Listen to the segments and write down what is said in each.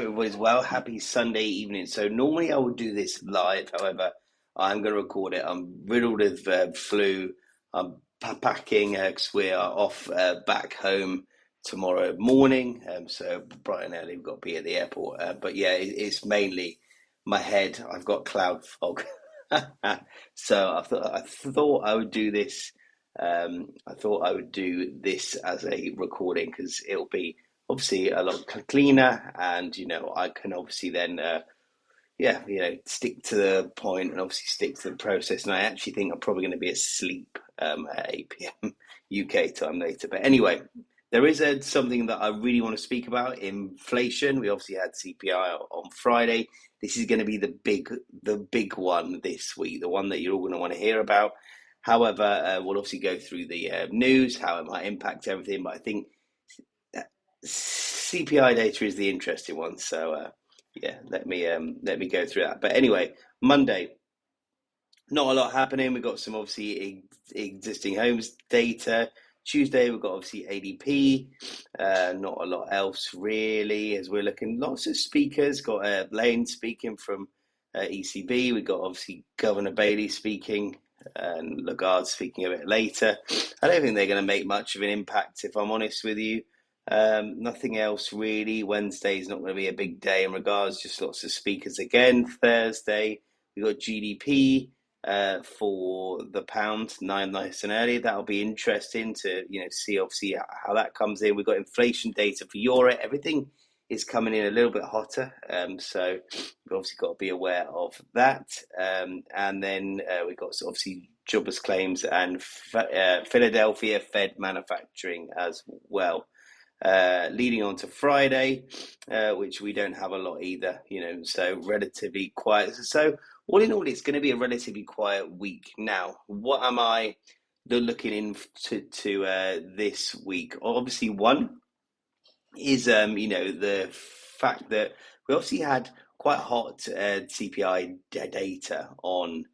Everybody's well. Happy Sunday evening. So normally I would do this live. However, I'm going to record it. I'm riddled with flu. I'm packing because we are off back home tomorrow morning. So bright and early, we've got to be at the airport. But yeah, it's mainly my head. I've got cloud fog. So I thought I would do this. I thought I would do this as a recording because it'll be obviously a lot cleaner, and I can obviously then stick to the point and obviously stick to the process. And I actually think I'm probably going to be asleep at 8 p.m. UK time later. But anyway, there is something that I really want to speak about: inflation. We obviously had CPI on Friday. This is going to be the big one this week, the one that you're all going to want to hear about. However, we'll obviously go through the news, how it might impact everything. But I think CPI data is the interesting one. So yeah, let me go through that. But anyway, Monday, not a lot happening. We've got some obviously existing homes data. Tuesday, we've got obviously ADP. Not a lot else really, as we're looking. Lots of speakers. Got Lane speaking from ECB. We've got obviously Governor Bailey speaking and Lagarde speaking a bit later. I don't think they're going to make much of an impact, if I'm honest with you. Nothing else really. Wednesday is not going to be a big day in regards, just lots of speakers again. Thursday, we've got GDP for the pound, nice and early. That'll be interesting to see obviously how that comes in. We've got inflation data for Europe. Everything is coming in a little bit hotter, so we've obviously got to be aware of that. And then we've got obviously jobless claims and Philadelphia Fed manufacturing as well. Leading on to Friday, which we don't have a lot either, so relatively quiet. So all in all, it's going to be a relatively quiet week. Now, what am I looking into this week? Obviously, one is the fact that we obviously had quite hot CPI data on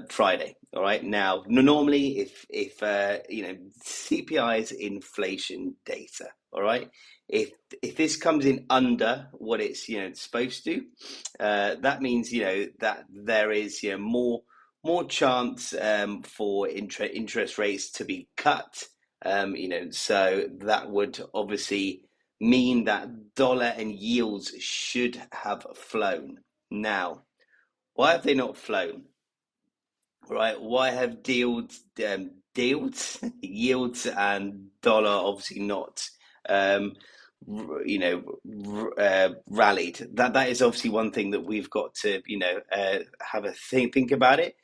Friday. All right. Now, normally, if CPI is inflation data. All right. If this comes in under what it's supposed to, that means that there is more chance for interest rates to be cut. So that would obviously mean that dollar and yields should have flown. Now, why have they not flown? Right? Why have yields and dollar obviously not rallied? That is obviously one thing that we've got to have a think about it.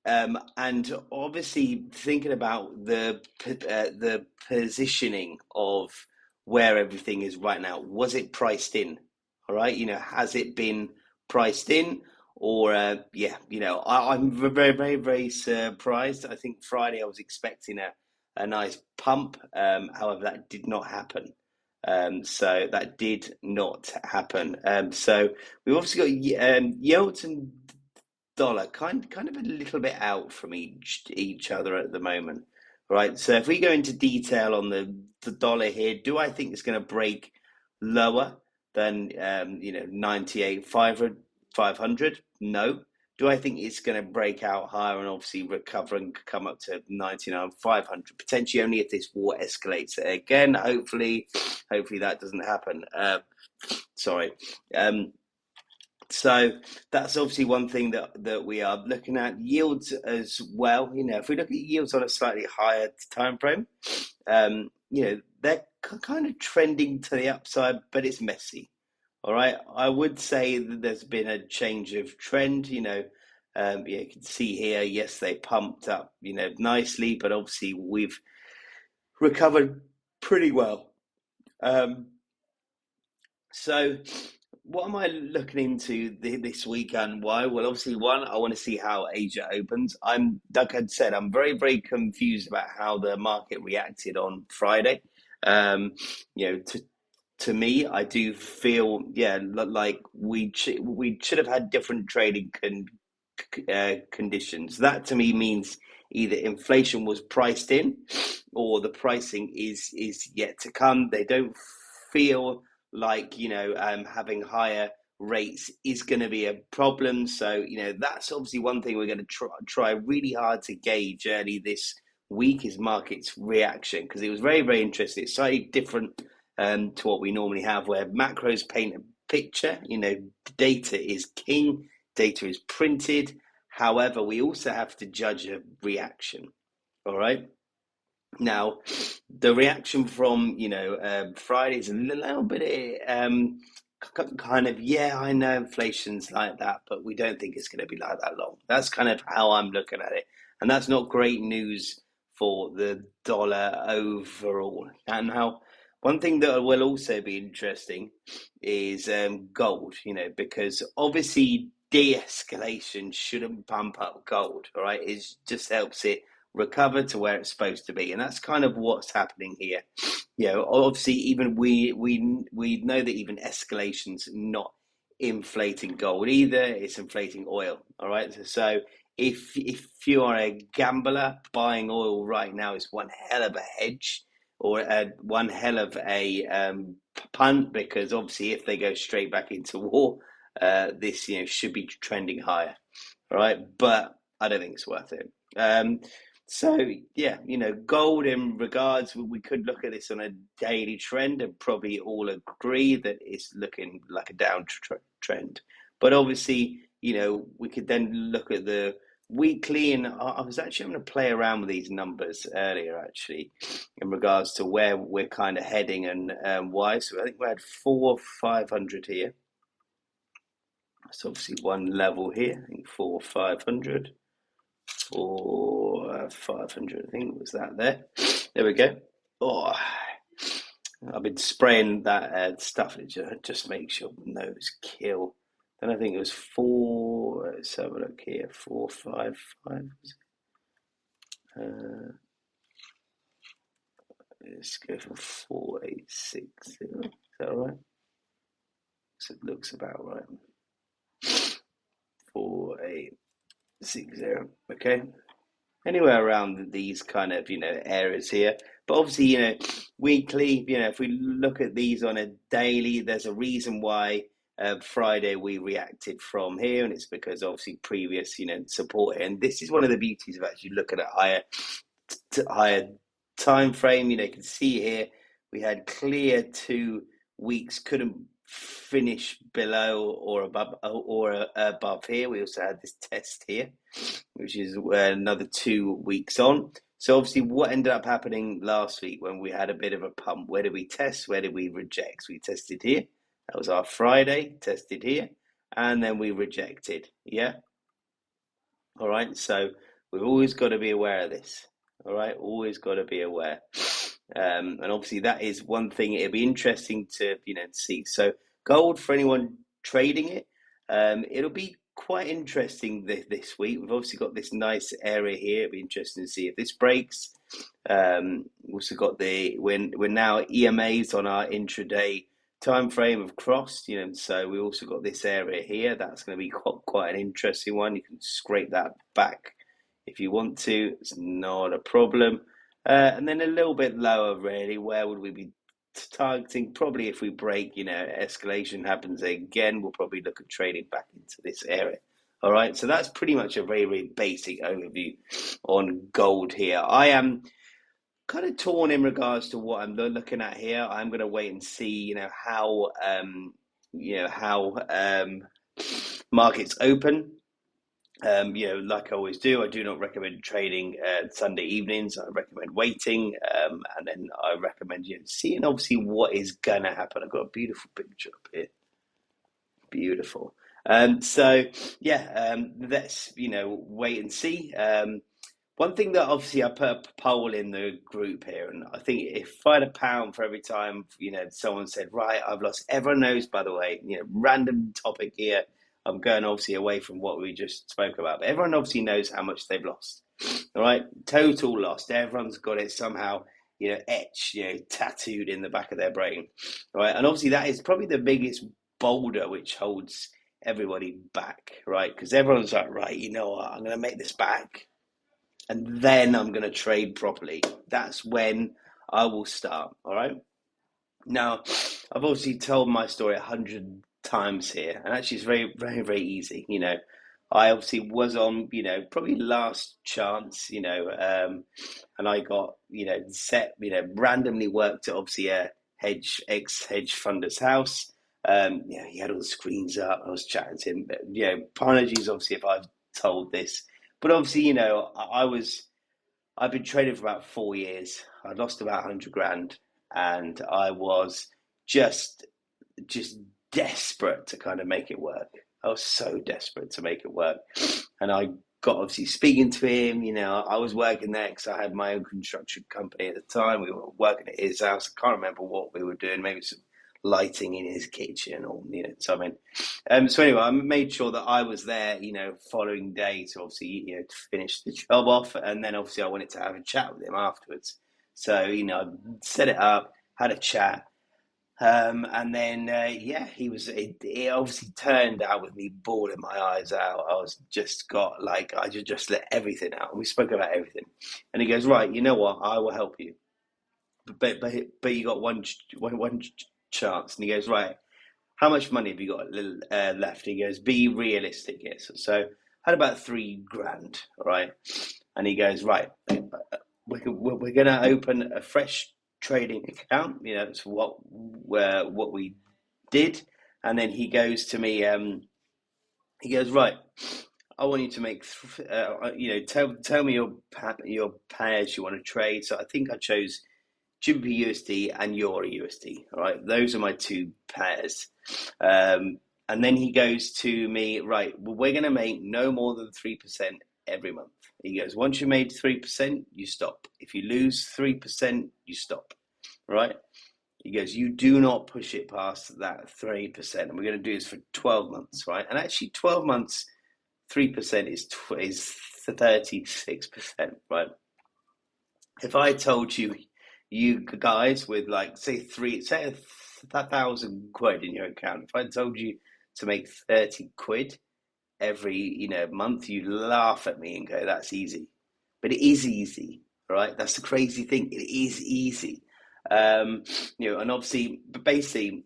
And obviously thinking about the positioning of where everything is right now. Was it priced in? All right, has it been priced in? Or I'm very, very, very surprised. I think Friday I was expecting a nice pump. However, that did not happen. So that did not happen. So we've obviously got yields and dollar kind of a little bit out from each other at the moment, right? So if we go into detail on the dollar here, do I think it's going to break lower than 98 500? No. Do I think it's going to break out higher and obviously recover and come up to 99 500? Potentially only if this war escalates again. Hopefully that doesn't happen. Sorry. So that's obviously one thing that we are looking at. Yields as well. If we look at yields on a slightly higher time frame, they're kind of trending to the upside, but it's messy. All right. I would say that there's been a change of trend. You can see here, yes, they pumped up, nicely, but obviously we've recovered pretty well. So what am I looking into this weekend? Why? Well, obviously, one, I want to see how Asia opens. Like I said, I'm very, very confused about how the market reacted on Friday. To me, I do feel, like we should have had different trading conditions. That to me means either inflation was priced in, or the pricing is yet to come. They don't feel like, having higher rates is going to be a problem. So, that's obviously one thing we're going to try really hard to gauge early this week is markets reaction, because it was very, very interesting. It's slightly different to what we normally have, where macros paint a picture. Data is king, data is printed. However, we also have to judge a reaction. All right. Now, the reaction from Friday is a little bit kind of, yeah, I know inflation's like that, but we don't think it's going to be like that long. That's kind of how I'm looking at it, and that's not great news for the dollar overall. And now, one thing that will also be interesting is gold. Because obviously de-escalation shouldn't pump up gold. All right, it just helps it recover to where it's supposed to be, and that's kind of what's happening here. Obviously, even we know that even escalation's not inflating gold either; it's inflating oil. All right, so if you are a gambler, buying oil right now is one hell of a hedge, or one hell of a punt, because obviously if they go straight back into war, this should be trending higher. All right, but I don't think it's worth it. So yeah, gold in regards, we could look at this on a daily trend and probably all agree that it's looking like a trend. But obviously, we could then look at the weekly, and I was actually going to play around with these numbers earlier, actually, in regards to where we're kind of heading and why. So I think we had 500 here. That's obviously one level here. I think 500. 500, I think was that there. There we go. Oh, I've been spraying that stuff. It just makes your nose kill. Then I think it was 4. Let's have a look here. 455. Let's go for 4860. Is that all right? So it looks about right. 4860. Okay. Anywhere around these kind of areas here, but obviously weekly, if we look at these on a daily, there's a reason why Friday we reacted from here, and it's because obviously previous support here. And this is one of the beauties of actually looking at higher time frame. You can see here we had clear 2 weeks, couldn't finish below or above here. We also had this test here, which is another 2 weeks on. So obviously what ended up happening last week when we had a bit of a pump, where did we test? Where did we reject? So we tested here. That was our Friday, tested here, and then we rejected. Yeah. All right. So we've always got to be aware of this. All right. Always got to be aware. And obviously that is one thing it'll be interesting to see. So gold, for anyone trading it, it'll be quite interesting this week. We've obviously got this nice area here. It'll be interesting to see if this breaks. We've also got we're now EMAs on our intraday time frame have crossed, so we also got this area here. That's going to be quite an interesting one. You can scrape that back if you want to. It's not a problem. And then a little bit lower, really, where would we be targeting? Probably if we break, escalation happens again, we'll probably look at trading back into this area. All right, so that's pretty much a very, very basic overview on gold here. I am kind of torn in regards to what I'm looking at here. I'm going to wait and see, how markets open. Like I always do, I do not recommend trading Sunday evenings. I recommend waiting, and then I recommend seeing obviously what is going to happen. I've got a beautiful picture up here, beautiful. So yeah, let's wait and see. One thing that obviously I put a poll in the group here, and I think if I had £1 for every time someone said, right, I've lost. Everyone knows, by the way, random topic here. I'm going obviously away from what we just spoke about, but everyone obviously knows how much they've lost. All right, total lost. Everyone's got it somehow, etched, tattooed in the back of their brain. All right, and obviously that is probably the biggest boulder which holds everybody back, right? Because everyone's like, right, you know what, I'm going to make this back, and then I'm going to trade properly. That's when I will start. All right. Now, I've obviously told my story 100 times here, and actually, it's very, very, very easy. I obviously was on, probably last chance, and I got, set, randomly worked at obviously a ex-hedge funder's house. He had all the screens up. I was chatting to him, but apologies, obviously, if I've told this, but obviously, I've been trading for about 4 years. I lost about 100 grand, and I was just just desperate to kind of make it work. I was so desperate to make it work, and I got obviously speaking to him. I was working there because I had my own construction company at the time. We were working at his house. I can't remember what we were doing. Maybe some lighting in his kitchen or something. So anyway, I made sure that I was there, following day to obviously, to finish the job off, and then obviously I wanted to have a chat with him afterwards. So I set it up, had a chat, and then yeah, he was. It obviously turned out with me bawling my eyes out. I was just got like I just let everything out, and we spoke about everything. And he goes, right, you know what? I will help you, but you got one chance. And he goes, right, how much money have you got left? He goes, be realistic. Yes. So I had about 3 grand. All right. And he goes, right, we're going to open a fresh trading account. It's what we did. And then he goes to me, he goes, right, I want you to make, tell me your pairs you want to trade. So I think I chose Jupiter USD and Euro USD. All right, those are my two pairs. And then he goes to me, right, well, we're going to make no more than 3% every month. He goes, once you made 3%, you stop. If you lose 3%, you stop. Right? He goes, you do not push it past that 3%. And we're going to do this for 12 months, right? And actually, 12 months, 3% is 36%, right? If I told you guys with like say 1,000 quid in your account, if I told you to make 30 quid every month, you'd laugh at me and go, "That's easy," but it is easy, right? That's the crazy thing. It is easy, um, and obviously, but basically,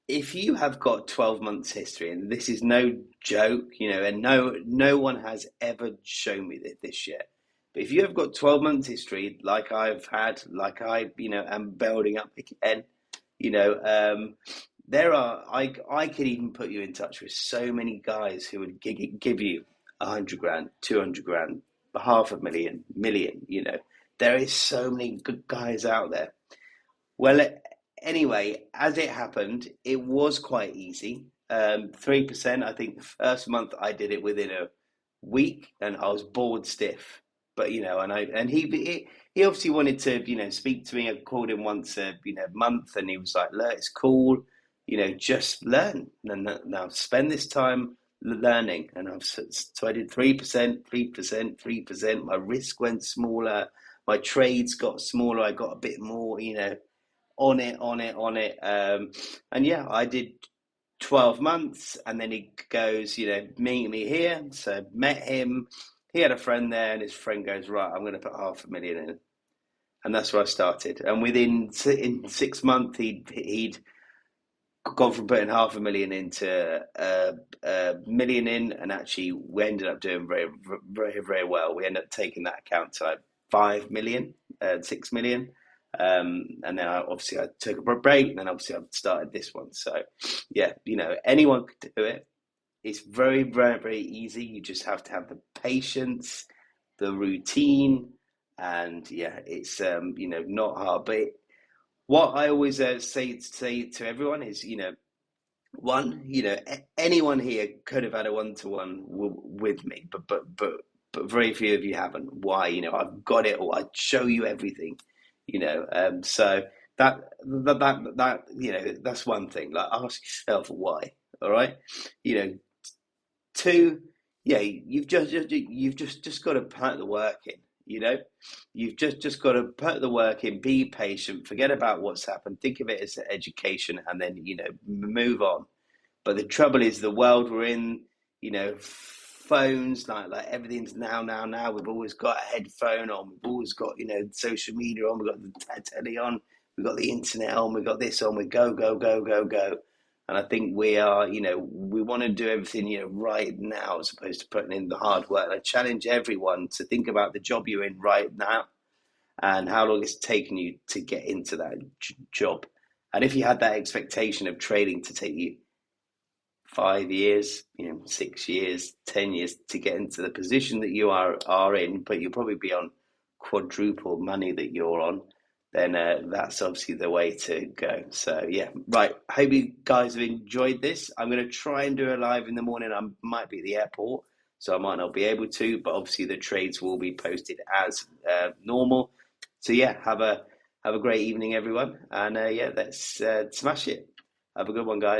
if you have got 12 months history, and this is no joke, and no one has ever shown me this yet. But if you have got 12 months history, like I've had, like I, am building up again, you know, um, I could even put you in touch with so many guys who would give you 100 grand, 200 grand, half a million. There is so many good guys out there. Well, anyway, as it happened, it was quite easy. 3%. I think the first month I did it within a week, and I was bored stiff. But and he obviously wanted to speak to me. I called him once a month, and he was like, "Look, it's cool. Just learn and now spend this time learning." And so I did 3%, 3%, 3%. My risk went smaller. My trades got smaller. I got a bit more, on it, on it, on it. And yeah, I did 12 months, and then he goes, meet me here. So met him. He had a friend there, and his friend goes, right, I'm going to put 500,000 in. And that's where I started. And in 6 months, he'd gone from putting 500,000 into a million in, and actually we ended up doing very, very, very well. We ended up taking that account to like 5 million, 6 million. And then I took a break, and then obviously I've started this one. So yeah, anyone could do it. It's very, very, very easy. You just have to have the patience, the routine, and yeah, it's not hard. But what I always say to everyone is, one, anyone here could have had a one-to-one with me, but very few of you haven't. Why? I've got it all. I show you everything. So that's one thing. Like, ask yourself why. All right. You know, Two, yeah, you've just got to put the work in. You've just got to put the work in. Be patient. Forget about what's happened. Think of it as education, and then move on. But the trouble is, the world we're in, phones, like everything's now. We've always got a headphone on. We've always got social media on. We've got the telly on. we've got the internet on, we've got this on, we go, go, go, go, go. And I think we are, we want to do everything, right now as opposed to putting in the hard work. And I challenge everyone to think about the job you're in right now and how long it's taken you to get into that job. And if you had that expectation of trading to take you 5 years, 6 years, 10 years to get into the position that you are in, but you'll probably be on quadruple money that you're on, then that's obviously the way to go. So yeah, right. Hope you guys have enjoyed this. I'm going to try and do it live in the morning. I might be at the airport, so I might not be able to, but obviously the trades will be posted as normal. So yeah, have a great evening, everyone, and yeah, let's smash it. Have a good one, guys.